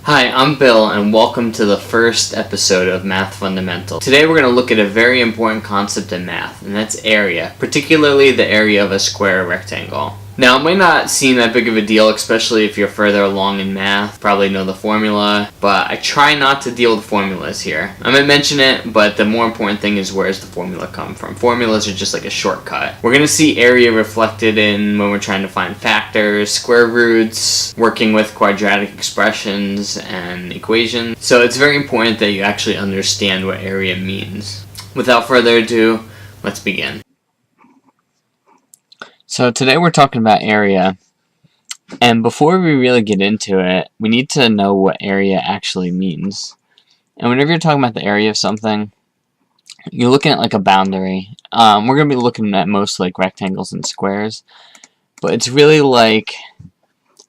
Hi, I'm Bill, and welcome to the first episode of Math Fundamentals. Today we're going to look at a very important concept in math, and that's area, particularly the area of a square or rectangle. Now, it might not seem that big of a deal, especially if you're further along in math, probably know the formula, but I try not to deal with formulas here. I might mention it, but the more important thing is where does the formula come from. Formulas are just like a shortcut. We're going to see area reflected in when we're trying to find factors, square roots, working with quadratic expressions, and equations. So it's very important that you actually understand what area means. Without further ado, let's begin. So today we're talking about area, and before we really get into it, we need to know what area actually means. And whenever you're talking about the area of something, you're looking at like a boundary. We're going to be looking at most like rectangles and squares, but it's really like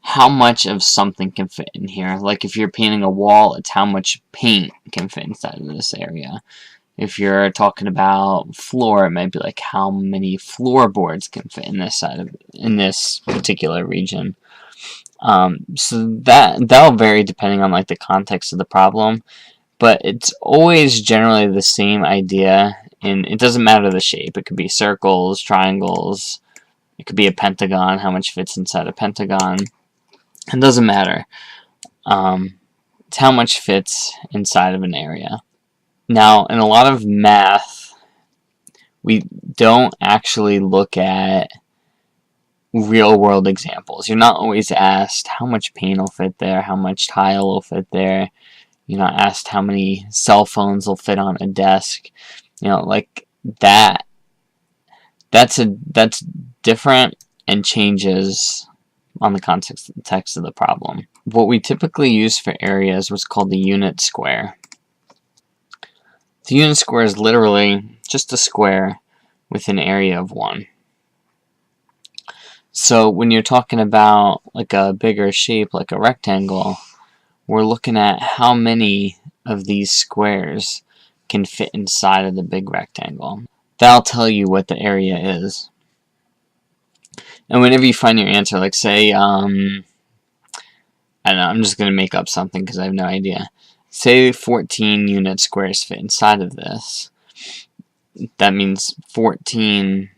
how much of something can fit in here. Like if you're painting a wall, it's how much paint can fit inside of this area. If you're talking about floor, it might be like how many floorboards can fit in this particular region. So that'll vary depending on like the context of the problem, but it's always generally the same idea. And it doesn't matter the shape. It could be circles, triangles. It could be a pentagon. How much fits inside a pentagon? It doesn't matter. It's how much fits inside of an area. Now, in a lot of math, we don't actually look at real-world examples. You're not always asked how much paint will fit there, how much tile will fit there. You're not asked how many cell phones will fit on a desk. You know, like that. That's different and changes on the context of the problem. What we typically use for area is what's called the unit square. The unit square is literally just a square with an area of 1. So when you're talking about like a bigger shape like a rectangle, we're looking at how many of these squares can fit inside of the big rectangle. That'll tell you what the area is. And whenever you find your answer, like say, I don't know, I'm just going to make up something because I have no idea. Say 14 unit squares fit inside of this. That means 14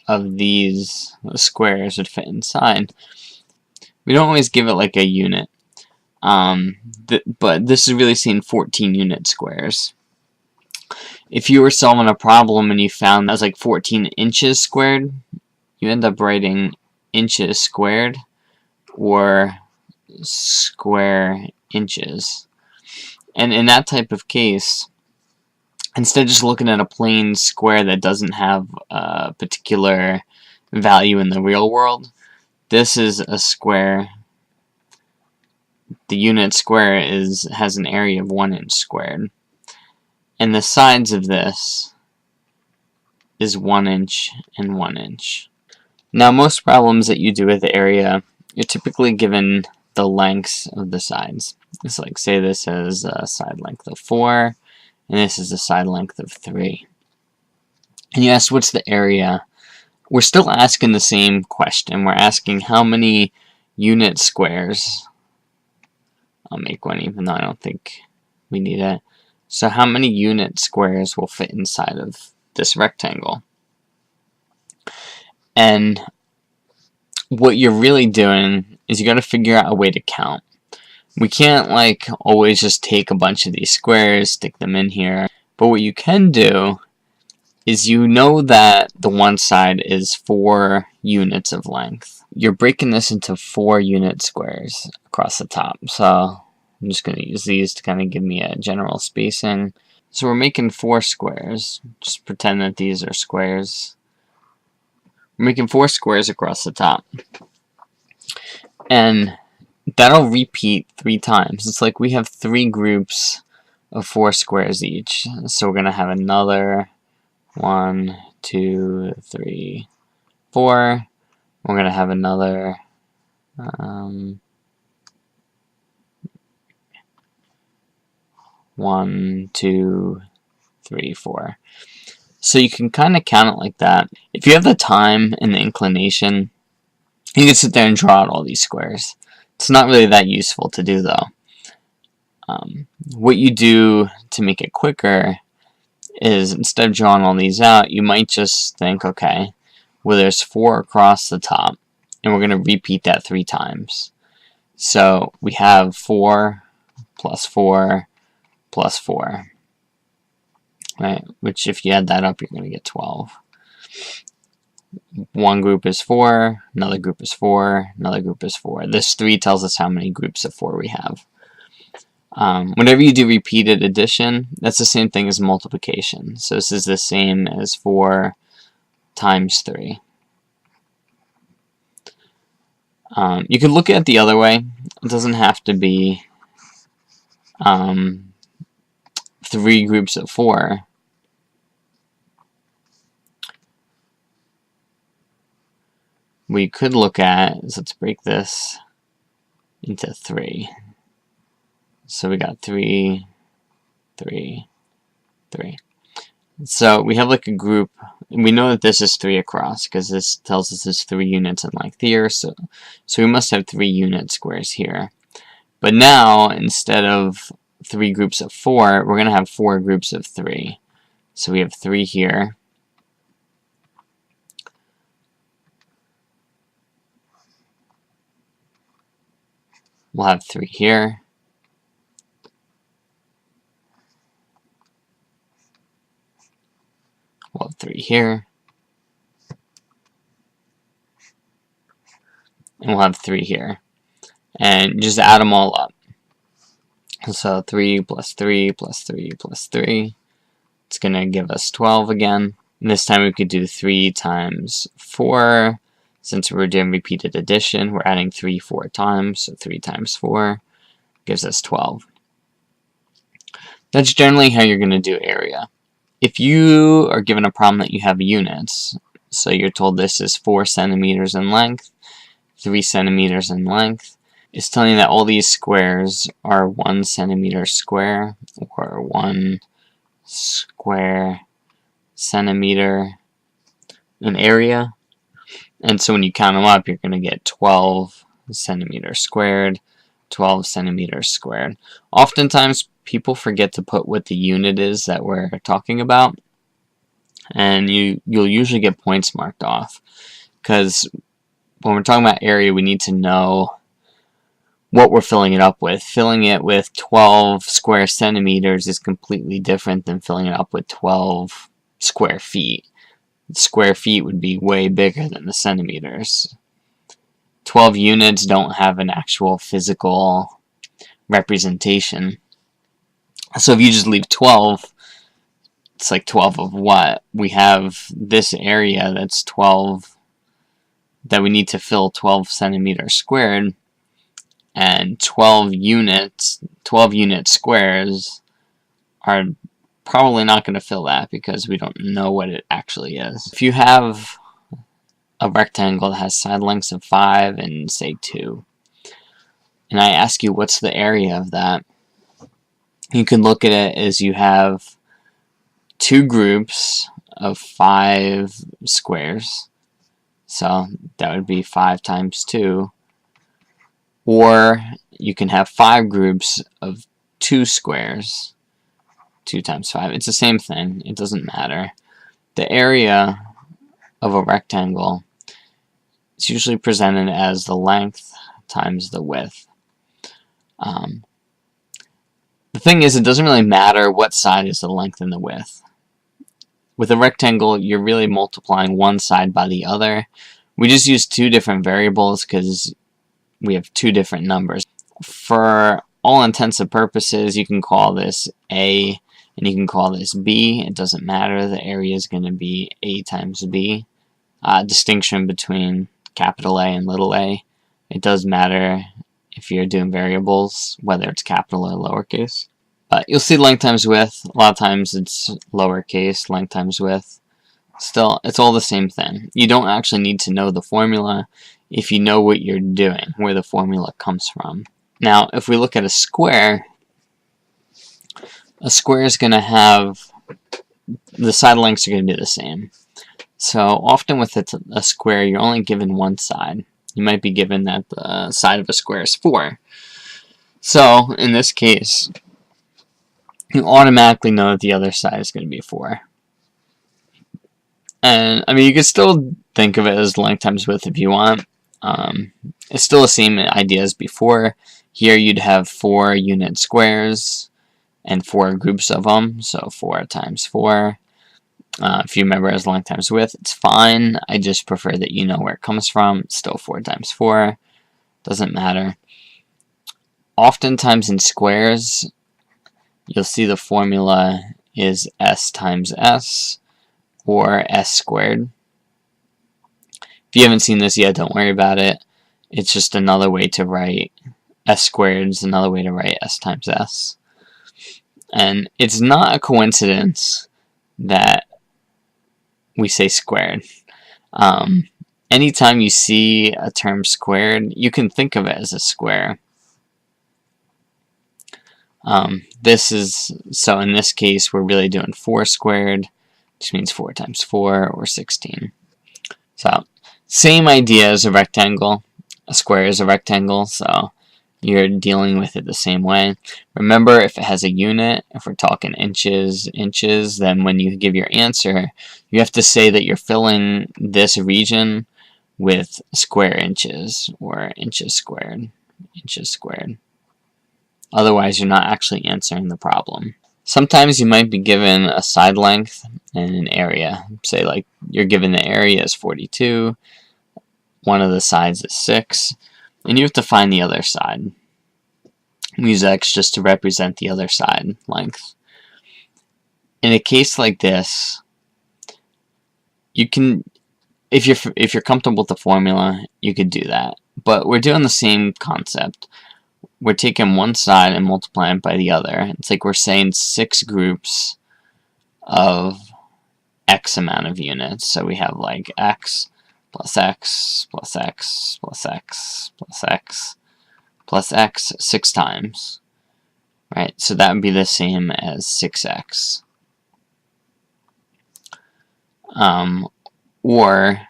of these squares would fit inside. We don't always give it like a unit, but this is really saying 14 unit squares. If you were solving a problem and you found that was like 14 inches squared, you end up writing inches squared or square inches. And in that type of case, instead of just looking at a plain square that doesn't have a particular value in the real world, this is a square. The unit square has an area of 1 inch squared. And the sides of this is 1 inch and 1 inch. Now, most problems that you do with the area, you're typically given the lengths of the sides. It's like, say this has a side length of 4, and this is a side length of 3. And you ask, what's the area? We're still asking the same question. We're asking how many unit squares. I'll make one even though I don't think we need it. So how many unit squares will fit inside of this rectangle? And what you're really doing is you got to figure out a way to count. We can't like always just take a bunch of these squares, stick them in here. But what you can do is you know that the one side is 4 units of length. You're breaking this into 4 unit squares across the top. So I'm just going to use these to kind of give me a general spacing. So we're making 4 squares. Just pretend that these are squares. We're making 4 squares across the top. And that'll repeat 3 times. It's like we have 3 groups of 4 squares each. So we're going to have another 1, 2, 3, 4. We're going to have another 1, 2, 3, 4. So you can kind of count it like that. If you have the time and the inclination, you can sit there and draw out all these squares. It's not really that useful to do though. What you do to make it quicker is, instead of drawing all these out, you might just think, okay, well, there's 4 across the top, and we're going to repeat that 3 times. So we have 4 plus 4 plus 4, right? Which, if you add that up, you're going to get 12. One group is 4, another group is 4, another group is 4. This 3 tells us how many groups of 4 we have. Whenever you do repeated addition, that's the same thing as multiplication. So this is the same as 4 times 3. You could look at it the other way. It doesn't have to be 3 groups of 4. We could look at, let's break this into 3. So we got 3, 3, 3. So we have like a group, and we know that this is 3 across because this tells us there's 3 units in length here. So we must have 3 unit squares here. But now, instead of 3 groups of 4, we're going to have 4 groups of 3. So we have 3 here. We'll have 3 here. We'll have 3 here. And we'll have 3 here. And just add them all up. So 3 plus 3 plus 3 plus 3. It's going to give us 12 again. And this time we could do 3 times 4. Since we're doing repeated addition, we're adding 3 4 times. So 3 times 4 gives us 12. That's generally how you're going to do area. If you are given a problem that you have units, so you're told this is 4 centimeters in length, 3 centimeters in length, it's telling you that all these squares are 1 centimeter square, or 1 square centimeter in area. And so when you count them up, you're going to get 12 centimeters squared, 12 centimeters squared. Oftentimes, people forget to put what the unit is that we're talking about, and you'll usually get points marked off, because when we're talking about area, we need to know what we're filling it up with. Filling it with 12 square centimeters is completely different than filling it up with 12 square feet. Square feet would be way bigger than the centimeters. 12 units don't have an actual physical representation. So if you just leave 12, it's like 12 of what? We have this area that's 12, that we need to fill 12 centimeters squared, and 12 unit squares are probably not going to fill that because we don't know what it actually is. If you have a rectangle that has side lengths of 5 and say 2, and I ask you what's the area of that, you can look at it as you have 2 groups of 5 squares, so that would be 5 times 2, or you can have 5 groups of 2 squares, 2 times 5. It's the same thing. It doesn't matter. The area of a rectangle is usually presented as the length times the width. The thing is, it doesn't really matter what side is the length and the width. With a rectangle, you're really multiplying one side by the other. We just use 2 different variables because we have 2 different numbers. For all intents and purposes, you can call this A and you can call this B. It doesn't matter. The area is going to be A times B. Distinction between capital A and little a. It does matter if you're doing variables, whether it's capital or lowercase. But you'll see length times width. A lot of times it's lowercase, length times width. Still, it's all the same thing. You don't actually need to know the formula if you know what you're doing, where the formula comes from. Now, if we look at a square is going to have, the side lengths are going to be the same. So often with a square, you're only given one side. You might be given that the side of a square is 4. So in this case, you automatically know that the other side is going to be 4. And, I mean, you could still think of it as length times width if you want. It's still the same idea as before. Here you'd have 4 unit squares and 4 groups of them, so 4 times 4. If you remember as length times width, it's fine. I just prefer that you know where it comes from. It's still 4 times 4. Doesn't matter. Oftentimes in squares, you'll see the formula is s times s, or s squared. If you haven't seen this yet, don't worry about it. It's just another way to write s squared is another way to write s times s. And it's not a coincidence that we say squared. Anytime you see a term squared, you can think of it as a square. So in this case, we're really doing 4 squared, which means 4 times 4, or 16. So, same idea as a rectangle. A square is a rectangle, so you're dealing with it the same way. Remember, if it has a unit, if we're talking inches, then when you give your answer, you have to say that you're filling this region with square inches, or inches squared. Otherwise, you're not actually answering the problem. Sometimes you might be given a side length and an area. Say, like, you're given the area is 42, one of the sides is 6, and you have to find the other side. We use x just to represent the other side length. In a case like this, you can, if you're comfortable with the formula, you could do that. But we're doing the same concept. We're taking one side and multiplying it by the other. It's like we're saying 6 groups of x amount of units. So we have like x plus x plus x plus x plus x plus x 6 times. Right? So that would be the same as 6x. Or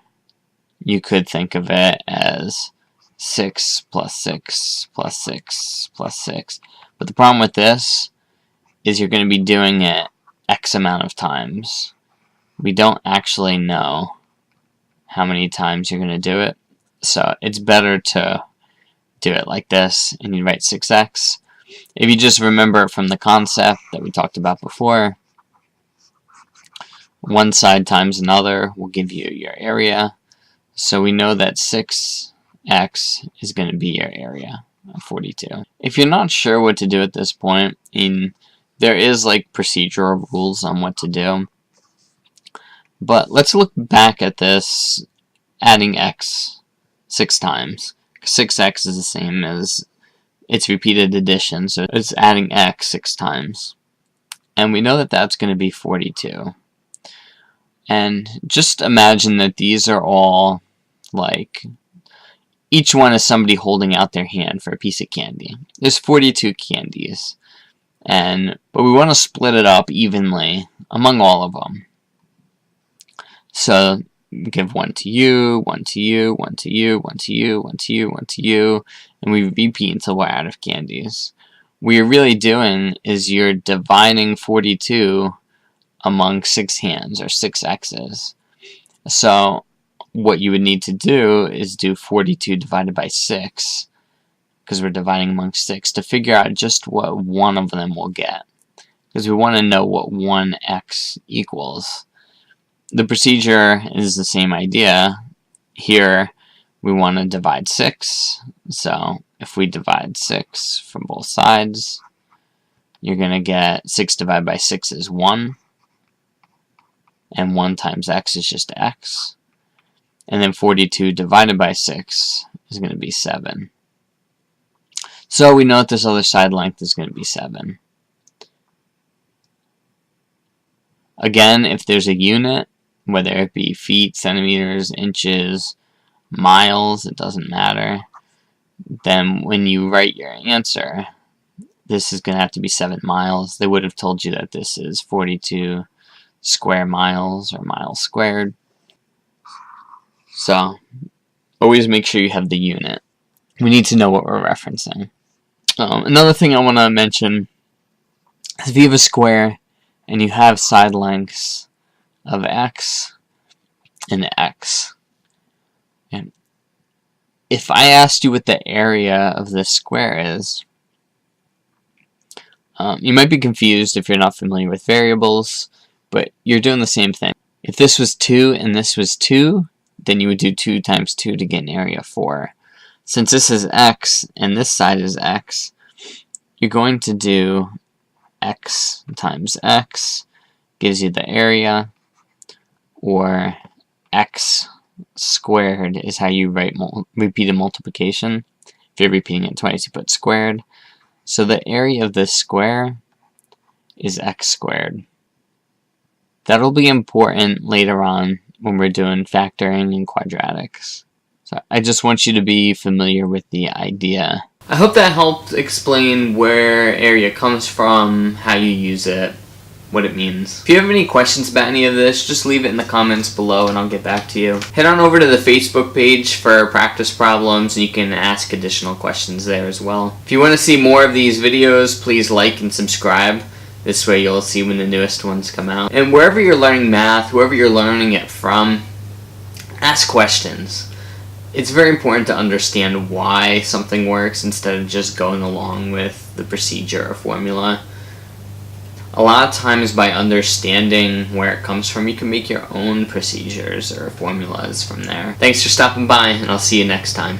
you could think of it as 6 plus 6 plus 6 plus 6. But the problem with this is you're going to be doing it x amount of times. We don't actually know how many times you're going to do it. So it's better to do it like this, and you write 6x. If you just remember from the concept that we talked about before, one side times another will give you your area. So we know that 6x is going to be your area of 42. If you're not sure what to do at this point, there is like procedural rules on what to do. But let's look back at this adding x 6 times. 6x is the same as its repeated addition, so it's adding x 6 times. And we know that that's going to be 42. And just imagine that these are all like, each one is somebody holding out their hand for a piece of candy. There's 42 candies. But we want to split it up evenly among all of them. So give one to you, one to you, one to you, one to you, one to you, one to you, and we repeat until we're out of candies. What you're really doing is you're dividing 42 among 6 hands, or 6 x's. So what you would need to do is do 42 divided by 6, because we're dividing among 6, to figure out just what one of them will get, because we want to know what 1x equals. The procedure is the same idea. Here we want to divide 6, so if we divide 6 from both sides, you're going to get 6 divided by 6 is 1, and 1 times x is just x. And then 42 divided by 6 is going to be 7. So we know that this other side length is going to be 7. Again, if there's a unit, whether it be feet, centimeters, inches, miles, it doesn't matter, then when you write your answer, this is going to have to be 7 miles. They would have told you that this is 42 square miles, or miles squared. So always make sure you have the unit. We need to know what we're referencing. Another thing I want to mention if you have a square and you have side lengths of x and x, and if I asked you what the area of this square is, you might be confused if you're not familiar with variables, but you're doing the same thing. If this was 2 and this was 2, then you would do 2 times 2 to get an area of 4. Since this is x and this side is x, you're going to do x times x gives you the area, or x squared is how you write repeated multiplication. If you're repeating it twice, you put squared. So the area of this square is x squared. That'll be important later on when we're doing factoring and quadratics. So I just want you to be familiar with the idea. I hope that helped explain where area comes from, how you use it, what it means. If you have any questions about any of this, just leave it in the comments below and I'll get back to you. Head on over to the Facebook page for practice problems and you can ask additional questions there as well. If you want to see more of these videos, please like and subscribe. This way you'll see when the newest ones come out. And wherever you're learning math, whoever you're learning it from, ask questions. It's very important to understand why something works instead of just going along with the procedure or formula. A lot of times by understanding where it comes from, you can make your own procedures or formulas from there. Thanks for stopping by, and I'll see you next time.